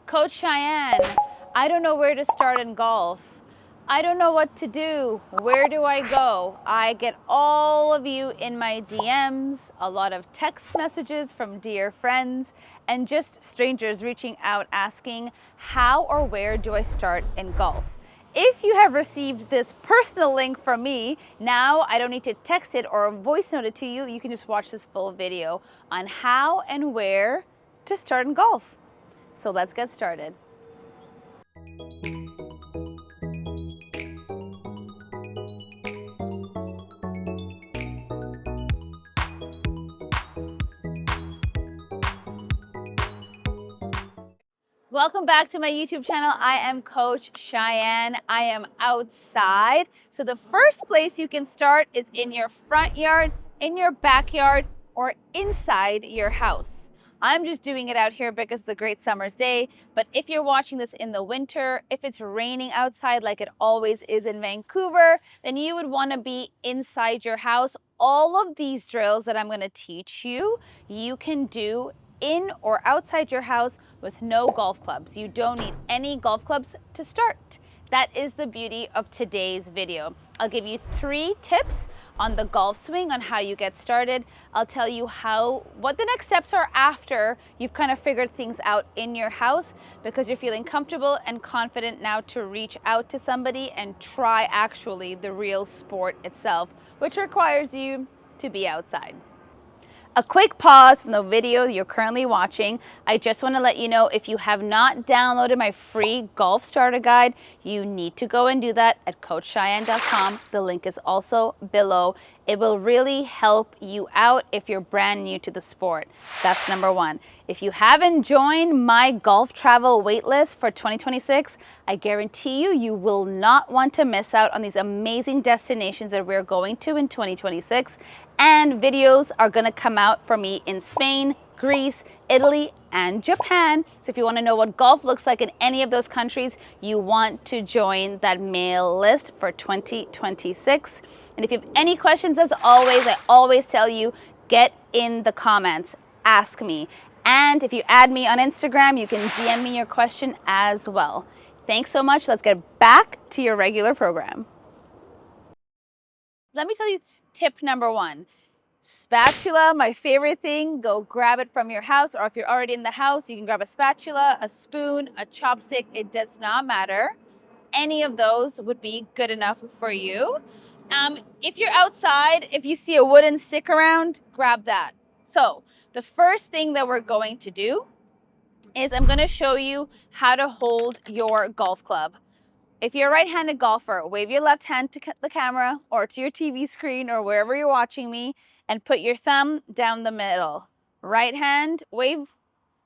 Coach Cheyenne, I don't know where to start in golf. I don't know what to do. Where do I go? I get all of you in my DMs, a lot of text messages from dear friends, and just strangers reaching out asking, how or where do I start in golf? If you have received this personal link from me, now I don't need to text it or voice note it to you. You can just watch this full video on how and where to start in golf. So let's get started. Welcome back to my YouTube channel. I am Coach Cheyenne. I am outside. So the first place you can start is in your front yard, in your backyard, or inside your house. I'm just doing it out here because it's a great summer's day. But if you're watching this in the winter, if it's raining outside like it always is in Vancouver, then you would want to be inside your house. All of these drills that I'm going to teach you, you can do in or outside your house with no golf clubs. You don't need any golf clubs to start. That is the beauty of today's video. I'll give you 3 tips on the golf swing on how you get started. I'll tell you what the next steps are after you've kind of figured things out in your house, because you're feeling comfortable and confident now to reach out to somebody and try actually the real sport itself, which requires you to be outside. A quick pause from the video you're currently watching. I just want to let you know, if you have not downloaded my free golf starter guide, you need to go and do that at coachcheyenne.com. The link is also below. It will really help you out if you're brand new to the sport. That's number 1. If you haven't joined my golf travel waitlist for 2026, I guarantee you will not want to miss out on these amazing destinations that we're going to in 2026. And videos are going to come out for me in Spain, Greece, Italy, and Japan. So if you want to know what golf looks like in any of those countries, you want to join that mail list for 2026. And if you have any questions, as always, I always tell you, get in the comments, ask me. And if you add me on Instagram, you can DM me your question as well. Thanks so much. Let's get back to your regular program. Let me tell you tip number 1. Spatula, my favorite thing. Go grab it from your house, or if you're already in the house, you can grab a spatula, a spoon, a chopstick. It does not matter. Any of those would be good enough for you. If you're outside, if you see a wooden stick around, grab that. So the first thing that we're going to do is I'm going to show you how to hold your golf club. If you're a right-handed golfer, wave your left hand to the camera or to your TV screen or wherever you're watching me, and put your thumb down the middle. Right hand, wave,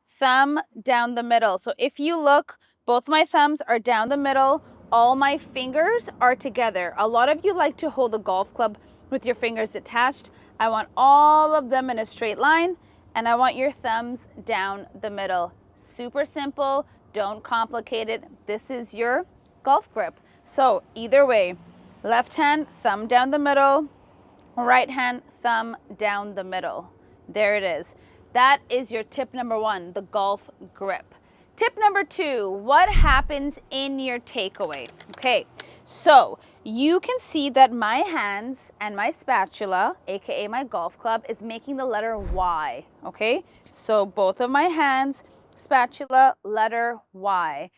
thumb down the middle. So if you look, both my thumbs are down the middle. All my fingers are together. A lot of you like to hold the golf club with your fingers detached. I want all of them in a straight line, and I want your thumbs down the middle. Super simple, don't complicate it. This is your golf grip. So either way, left hand, thumb down the middle, right hand, thumb down the middle. There it is. That is your tip number 1, the golf grip. Tip number 2, what happens in your takeaway? Okay, so you can see that my hands and my spatula, aka my golf club, is making the letter Y. Okay, so both of my hands, spatula, letter Y.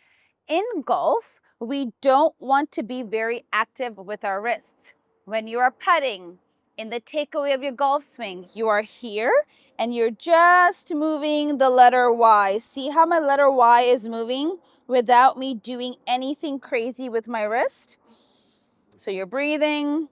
In golf, we don't want to be very active with our wrists. When you are putting, in the takeaway of your golf swing, you are here and you're just moving the letter Y. See how my letter Y is moving without me doing anything crazy with my wrist? So you're breathing,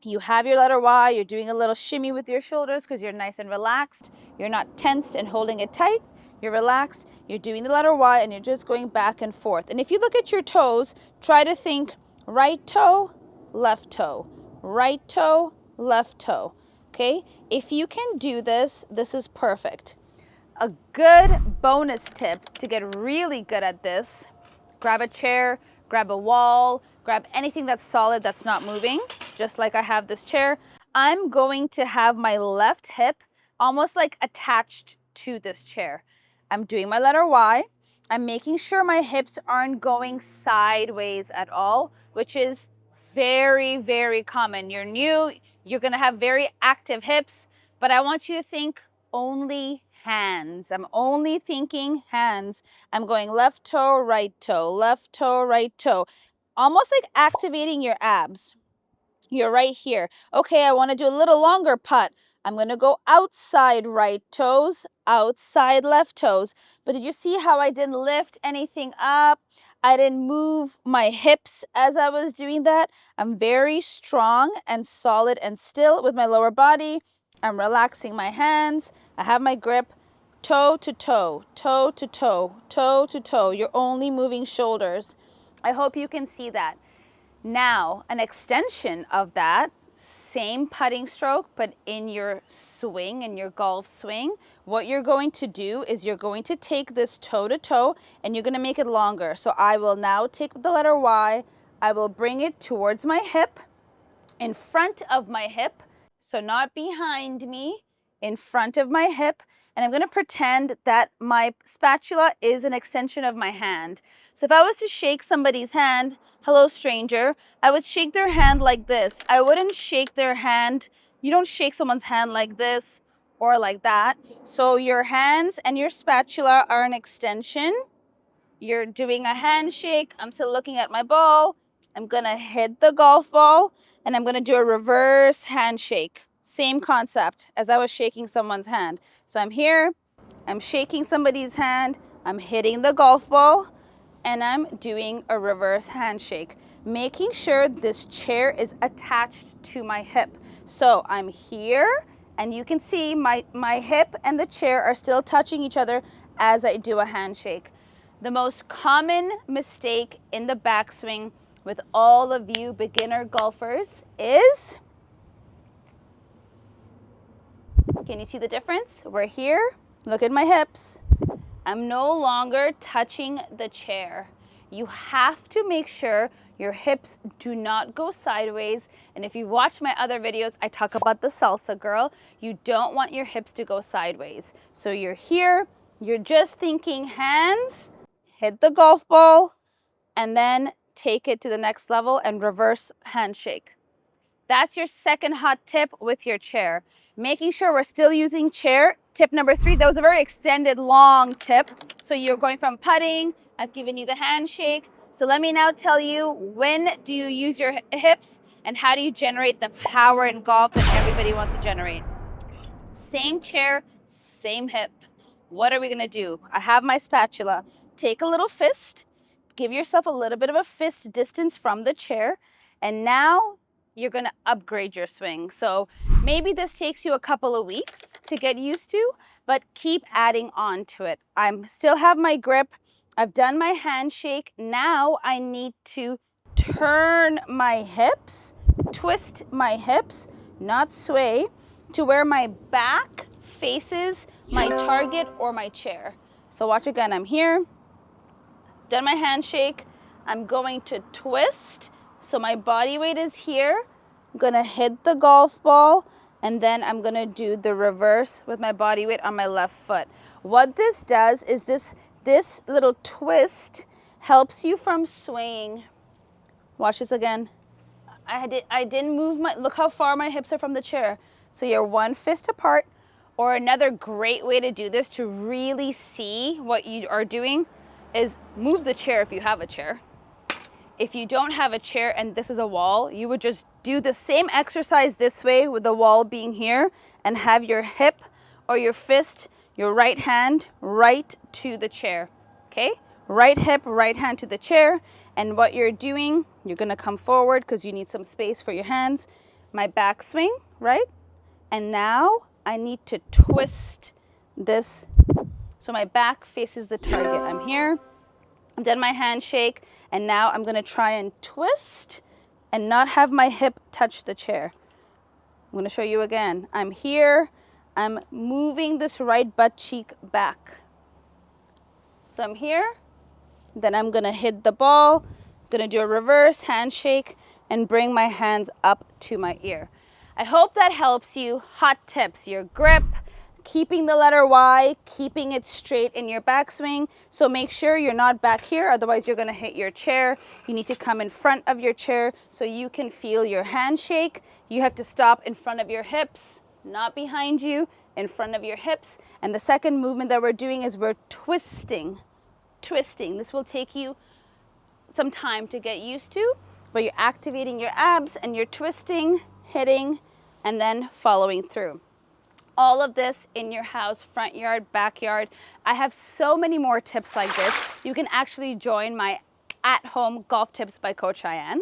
you have your letter Y, you're doing a little shimmy with your shoulders because you're nice and relaxed. You're not tensed and holding it tight. You're relaxed, you're doing the letter Y, and you're just going back and forth. And if you look at your toes, try to think right toe, left toe, right toe, left toe. Okay? If you can do this, this is perfect. A good bonus tip to get really good at this, grab a chair, grab a wall, grab anything that's solid that's not moving, just like I have this chair. I'm going to have my left hip almost like attached to this chair. I'm doing my letter Y. I'm making sure my hips aren't going sideways at all, which is very, very common. You're new, you're gonna have very active hips, but I want you to think only hands. I'm only thinking hands. I'm going left toe, right toe, left toe, right toe. Almost like activating your abs. You're right here. Okay, I want to do a little longer putt. I'm going to go outside right toes, outside left toes. But did you see how I didn't lift anything up? I didn't move my hips as I was doing that. I'm very strong and solid and still with my lower body. I'm relaxing my hands. I have my grip. Toe to toe, toe to toe, toe to toe. You're only moving shoulders. I hope you can see that. Now, an extension of that, same putting stroke, but in your swing, in your golf swing, what you're going to do is you're going to take this toe to toe and you're going to make it longer. So I will now take the letter Y, I will bring it towards my hip, in front of my hip, so not behind me, in front of my hip, and I'm going to pretend that my spatula is an extension of my hand. So if I was to shake somebody's hand, hello stranger, I would shake their hand like this. I wouldn't shake their hand. You don't shake someone's hand like this or like that. So your hands and your spatula are an extension. You're doing a handshake. I'm still looking at my ball. I'm going to hit the golf ball and I'm going to do a reverse handshake. Same concept as I was shaking someone's hand. So I'm here, I'm shaking somebody's hand, I'm hitting the golf ball, and I'm doing a reverse handshake, making sure this chair is attached to my hip. So I'm here, and you can see my hip and the chair are still touching each other as I do a handshake. The most common mistake in the backswing with all of you beginner golfers is, can you see the difference? We're here, look at my hips. I'm no longer touching the chair. You have to make sure your hips do not go sideways. And if you watch my other videos, I talk about the salsa girl. You don't want your hips to go sideways. So you're here, you're just thinking hands, hit the golf ball, and then take it to the next level and reverse handshake. That's your second hot tip with your chair. Making sure we're still using chair. Tip number 3, that was a very extended, long tip. So you're going from putting, I've given you the handshake. So let me now tell you, when do you use your hips and how do you generate the power in golf that everybody wants to generate? Same chair, same hip. What are we gonna do? I have my spatula. Take a little fist, give yourself a little bit of a fist distance from the chair, and now you're gonna upgrade your swing. So maybe this takes you a couple of weeks to get used to, but keep adding on to it. I still have my grip. I've done my handshake. Now I need to turn my hips, twist my hips, not sway, to where my back faces my target or my chair. So watch again, I'm here, done my handshake. I'm going to twist. So my body weight is here. I'm gonna hit the golf ball and then I'm gonna do the reverse with my body weight on my left foot. What this does is this little twist helps you from swaying. Watch this again. I didn't move look how far my hips are from the chair. So you're one fist apart. Or another great way to do this to really see what you are doing is move the chair if you have a chair. If you don't have a chair and this is a wall, you would just do the same exercise this way with the wall being here and have your hip or your fist, your right hand, right to the chair, okay? Right hip, right hand to the chair. And what you're doing, you're gonna come forward because you need some space for your hands. My backswing, right? And now I need to twist this so my back faces the target. I'm here, I've done my handshake, and now I'm gonna try and twist and not have my hip touch the chair. I'm gonna show you again. I'm here, I'm moving this right butt cheek back. So I'm here, then I'm gonna hit the ball, gonna do a reverse handshake and bring my hands up to my ear. I hope that helps you. Hot tips, your grip, keeping the letter Y, keeping it straight in your backswing. So make sure you're not back here, otherwise you're gonna hit your chair. You need to come in front of your chair so you can feel your hand shake. You have to stop in front of your hips, not behind you, in front of your hips. And the second movement that we're doing is we're twisting. This will take you some time to get used to, but you're activating your abs and you're twisting, hitting, and then following through. All of this in your house, front yard, backyard. I have so many more tips like this. You can actually join my at-home golf tips by Coach Shayain,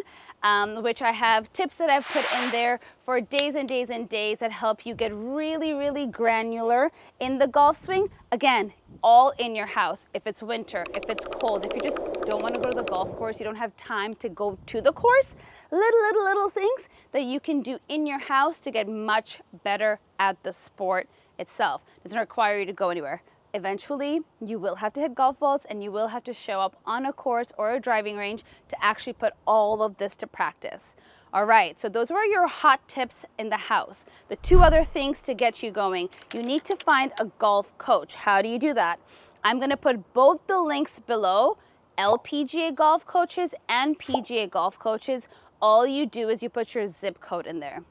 which I have tips that I've put in there for days and days and days that help you get really, really granular in the golf swing. Again, all in your house. If it's winter, if it's cold, if you just don't want to go to the golf course, you don't have time to go to the course, little things that you can do in your house to get much better at the sport itself. It doesn't require you to go anywhere. Eventually, you will have to hit golf balls and you will have to show up on a course or a driving range to actually put all of this to practice. All right, so those were your hot tips in the house. The two other things to get you going, you need to find a golf coach. How do you do that? I'm gonna put both the links below, LPGA golf coaches and PGA golf coaches. All you do is you put your zip code in there.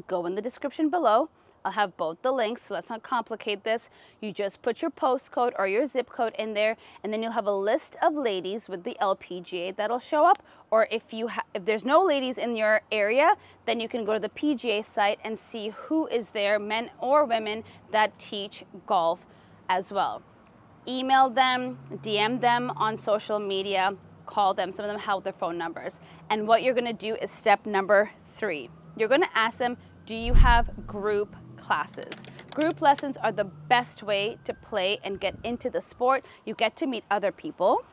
Go in the description below. I'll have both the links, so let's not complicate this. You just put your postcode or your zip code in there, and then you'll have a list of ladies with the LPGA that'll show up. Or if there's no ladies in your area, then you can go to the PGA site and see who is there, men or women, that teach golf as well. Email them, DM them on social media, call them. Some of them have their phone numbers. And what you're gonna do is step number 3. You're gonna ask them, do you have group classes? Group lessons are the best way to play and get into the sport. You get to meet other people.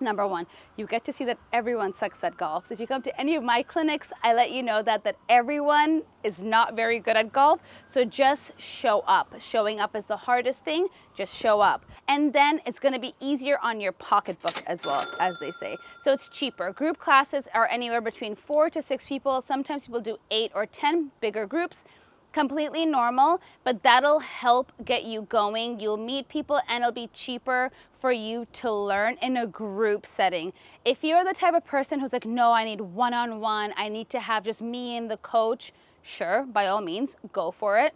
Number 1, you get to see that everyone sucks at golf. So if you come to any of my clinics, I let you know that everyone is not very good at golf. So just show up. Showing up is the hardest thing. Just show up. And then it's going to be easier on your pocketbook as well, as they say. So it's cheaper. Group classes are anywhere between 4 to 6 people. Sometimes people do 8 or 10 bigger groups. Completely normal, but that'll help get you going. You'll meet people and it'll be cheaper for you to learn in a group setting. If you're the type of person who's like, no, I need one-on-one, I need to have just me and the coach, sure, by all means, go for it.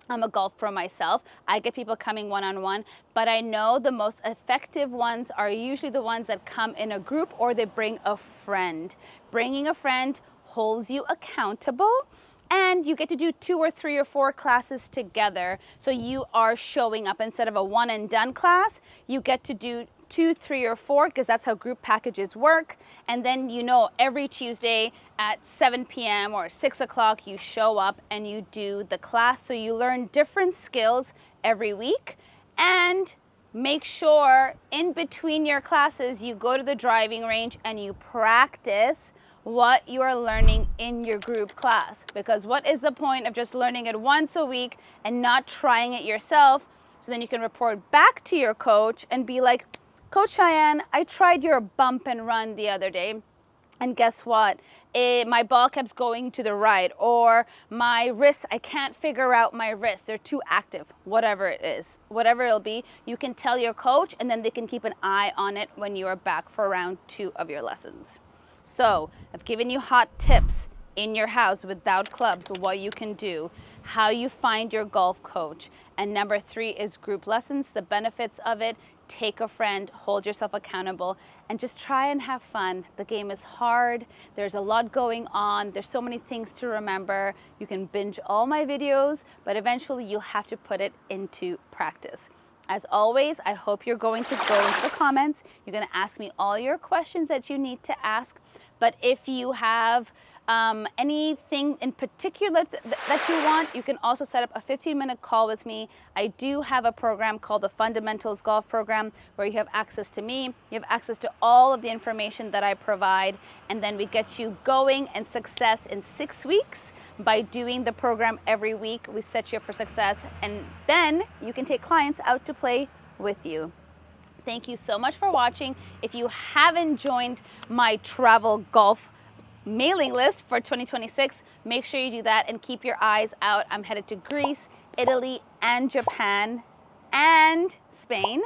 I'm a golf pro myself. I get people coming one-on-one, but I know the most effective ones are usually the ones that come in a group or they bring a friend. Bringing a friend holds you accountable, and you get to do 2 or 3 or 4 classes together. So you are showing up. Instead of a one and done class, you get to do 2, 3, or 4, because that's how group packages work. And then, you know, every Tuesday at 7 p.m. or 6 o'clock, you show up and you do the class. So you learn different skills every week. And make sure in between your classes, you go to the driving range and you practice what you are learning in your group class. Because what is the point of just learning it once a week and not trying it yourself? So then you can report back to your coach and be like, Coach Shayain, I tried your bump and run the other day, and guess what? My ball kept going to the right, or my wrist, I can't figure out my wrist. They're too active, whatever it is, whatever it'll be. You can tell your coach, and then they can keep an eye on it when you are back for round 2 of your lessons. So I've given you hot tips in your house without clubs, what you can do, how you find your golf coach. And number 3 is group lessons, the benefits of it. Take a friend, hold yourself accountable, and just try and have fun. The game is hard. There's a lot going on. There's so many things to remember. You can binge all my videos, but eventually you'll have to put it into practice. As always, I hope you're going to go into the comments. You're going to ask me all your questions that you need to ask. But if you have anything in particular that you want, you can also set up a 15-minute call with me. I do have a program called the Fundamentals Golf Program, where you have access to me, you have access to all of the information that I provide, and then we get you going and success in 6 weeks. By doing the program every week, we set you up for success, and then you can take clients out to play with you. Thank you so much for watching. If you haven't joined my travel golf mailing list for 2026, make sure you do that and keep your eyes out. I'm headed to Greece, Italy, and Japan and Spain.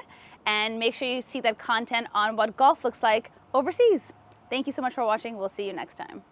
And make sure you see that content on what golf looks like overseas. Thank you so much for watching. We'll see you next time.